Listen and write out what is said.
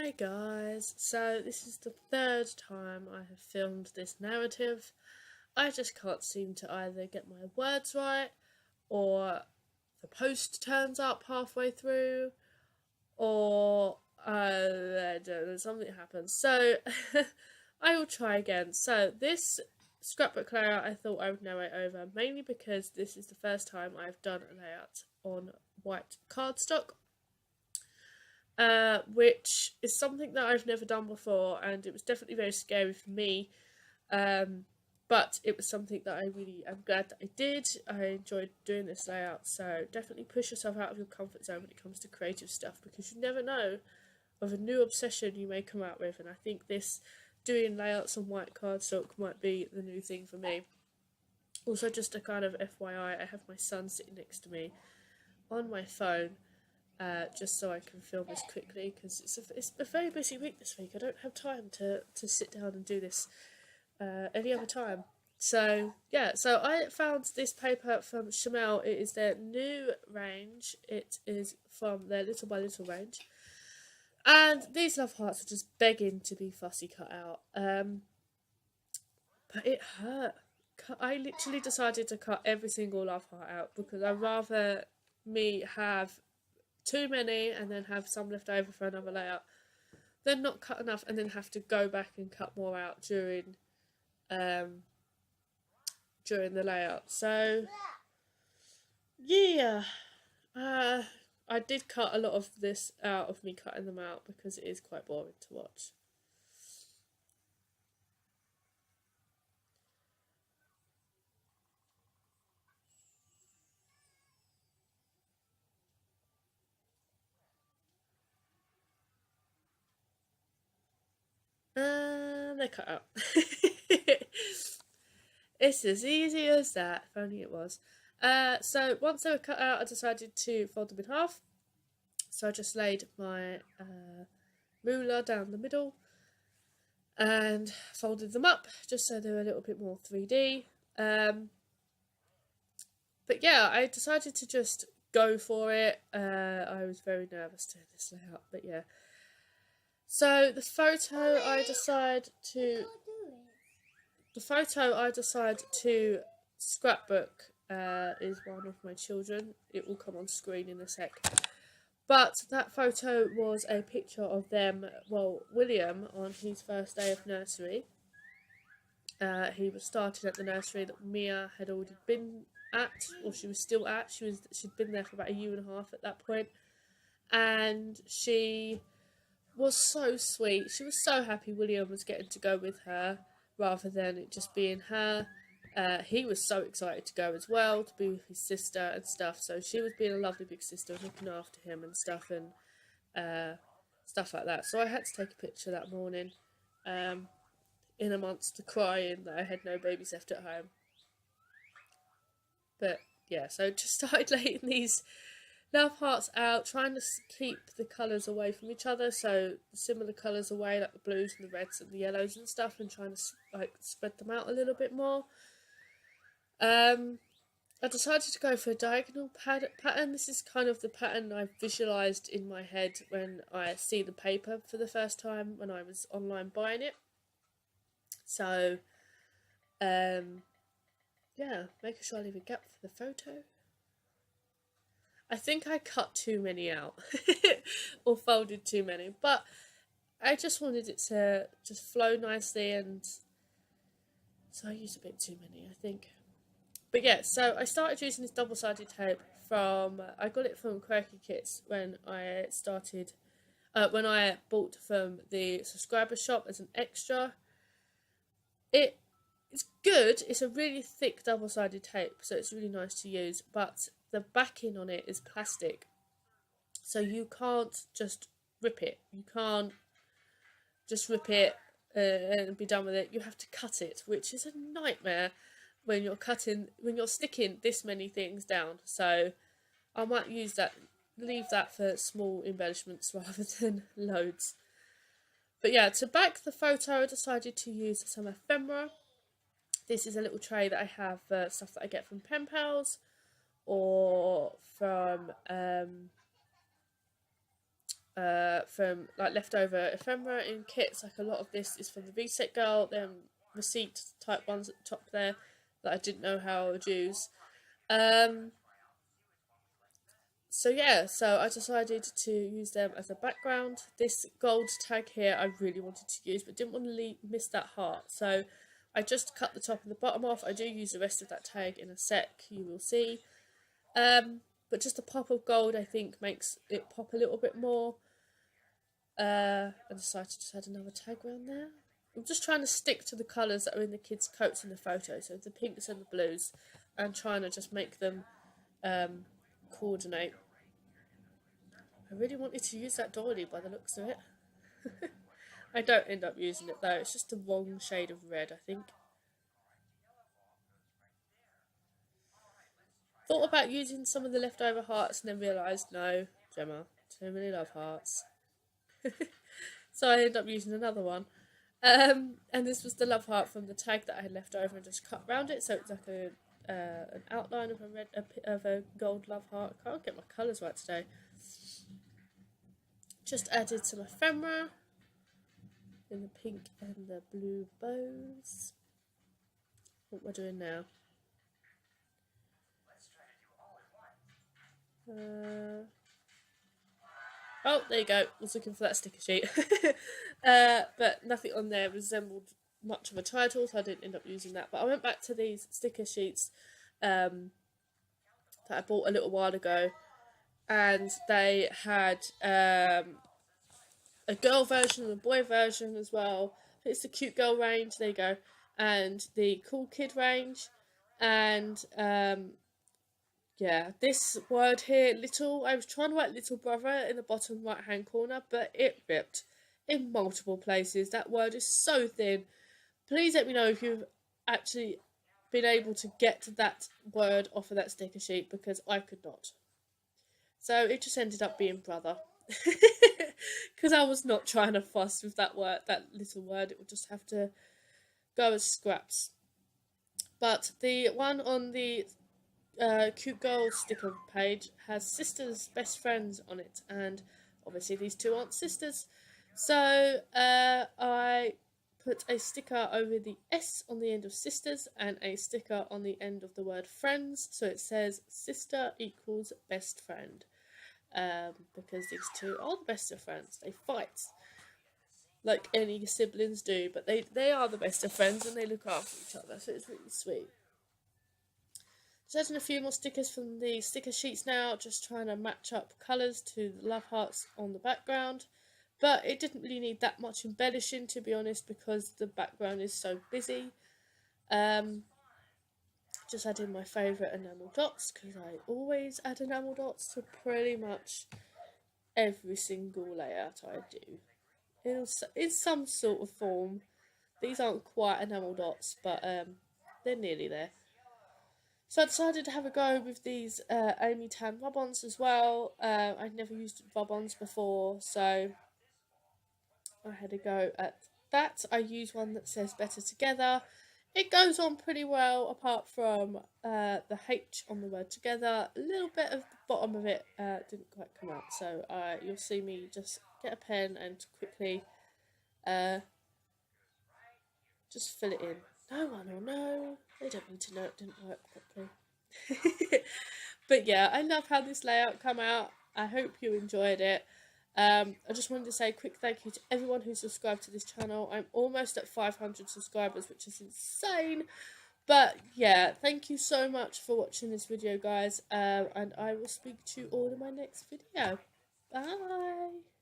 Hi guys, so this is the third time I have filmed this narrative. I just can't seem to either get my words right, or the post turns up halfway through, or I don't know, something happens. So I will try again. So this scrapbook layout I thought I would narrate over, mainly because this is the first time I've done a layout on white cardstock. Which is something that I've never done before, and it was definitely very scary for me. But it was something that I really am glad that I did. I enjoyed doing this layout, so definitely push yourself out of your comfort zone when it comes to creative stuff, because you never know of a new obsession you may come out with, and I think this doing layouts on white cardstock might be the new thing for me. Also, just a kind of FYI, I have my son sitting next to me on my phone, just so I can film this quickly, because it's a very busy week this week. I don't have time to sit down and do this any other time. So yeah, so I found this paper from Chamel. It is their new range. It is from their Little by Little range, and these love hearts are just begging to be fussy cut out. But it hurt. I literally decided to cut every single love heart out, because I'd rather me have too many and then have some left over for another layout, then not cut enough and then have to go back and cut more out during the layout. So yeah, I did cut a lot of this out of me cutting them out, because it is quite boring to watch. And they're cut out. It's as easy as that, if only it was. So once they were cut out, I decided to fold them in half. So I just laid my ruler down the middle and folded them up, just so they were a little bit more 3D. But yeah, I decided to just go for it. I was very nervous doing this layout, but yeah. So the photo I decide to scrapbook is one of my children. It will come on screen in a sec. But that photo was a picture of them, well, William, on his first day of nursery. He was starting at the nursery that Mia had already been at, or she was still at. She'd been there for about 1.5 years at that point. And she was so sweet. She was so happy William was getting to go with her, rather than it just being her. He was so excited to go as well, to be with his sister and stuff. So she was being a lovely big sister, looking after him and stuff, and stuff like that. So I had to take a picture that morning, in amongst the crying that I had no babies left at home. But yeah, so just started laying these love hearts out, trying to keep the colours away from each other, so similar colours away, like the blues and the reds and the yellows and stuff, and trying to like spread them out a little bit more. I decided to go for a diagonal pattern. This is kind of the pattern I visualised in my head when I see the paper for the first time when I was online buying it. So, yeah, making sure I leave a gap for the photo. I think I cut too many out, or folded too many, but I just wanted it to just flow nicely, and so I used a bit too many, I think. But yeah, so I started using this double-sided tape I got it from Quirky Kits when I started, when I bought from the subscriber shop as an extra. It's good. It's a really thick double-sided tape, so it's really nice to use, but the backing on it is plastic, so you can't just rip it. You can't just rip it and be done with it. You have to cut it, which is a nightmare when you're sticking this many things down. So I might leave that for small embellishments rather than loads. But yeah, to back the photo, I decided to use some ephemera. This is a little tray that I have stuff that I get from Pen Pals, or from from like leftover ephemera in kits. Like a lot of this is from the Reset Girl, then receipt type ones at the top there that I didn't know how I would use. So yeah, so I decided to use them as a background. This gold tag here I really wanted to use, but didn't want to miss that heart. So I just cut the top and the bottom off. I do use the rest of that tag in a sec, you will see. But just a pop of gold I think makes it pop a little bit more. I decided to just add another tag around there. I'm just trying to stick to the colours that are in the kids' coats in the photo, so the pinks and the blues, and trying to just make them coordinate. I really wanted to use that doily by the looks of it. I don't end up using it though, it's just the wrong shade of red, I think. Thought about using some of the leftover hearts and then realised, no, Gemma, too many love hearts. So I ended up using another one. And this was the love heart from the tag that I had left over and just cut around it, so it's like an outline of a gold love heart. I can't get my colours right today. Just added some ephemera in the pink and the blue bows. What we're doing now. Oh, there you go. I was looking for that sticker sheet. But nothing on there resembled much of a title, so I didn't end up using that. But I went back to these sticker sheets that I bought a little while ago, and they had a girl version and a boy version as well. It's the cute girl range, there you go, and the cool kid range, and yeah, this word here, little, I was trying to write little brother in the bottom right hand corner, but it ripped in multiple places. That word is so thin. Please let me know if you've actually been able to get that word off of that sticker sheet, because I could not. So it just ended up being brother. Because I was not trying to fuss with that word, that little word. It would just have to go as scraps. But the one on the cute girl sticker page has sisters, best friends on it, and obviously these two aren't sisters. So I put a sticker over the S on the end of sisters and a sticker on the end of the word friends, so it says sister equals best friend, because these two are the best of friends. They fight like any siblings do, but they are the best of friends and they look after each other, so it's really sweet. Just adding a few more stickers from the sticker sheets now, just trying to match up colours to the love hearts on the background. But it didn't really need that much embellishing, to be honest, because the background is so busy. Just adding my favourite enamel dots, because I always add enamel dots to pretty much every single layout I do. In some sort of form. These aren't quite enamel dots, but they're nearly there. So I decided to have a go with these Amy Tan rub-ons as well. I'd never used rub-ons before, so I had a go at that. I use one that says Better Together. It goes on pretty well, apart from the H on the word together. A little bit of the bottom of it didn't quite come out, so you'll see me just get a pen and quickly just fill it in. No one will know. They don't need to know it didn't work properly. But yeah, I love how this layout come out. I hope you enjoyed it. I just wanted to say a quick thank you to everyone who subscribed to this channel. I'm almost at 500 subscribers, which is insane. But yeah, thank you so much for watching this video, guys. And I will speak to you all in my next video. Bye!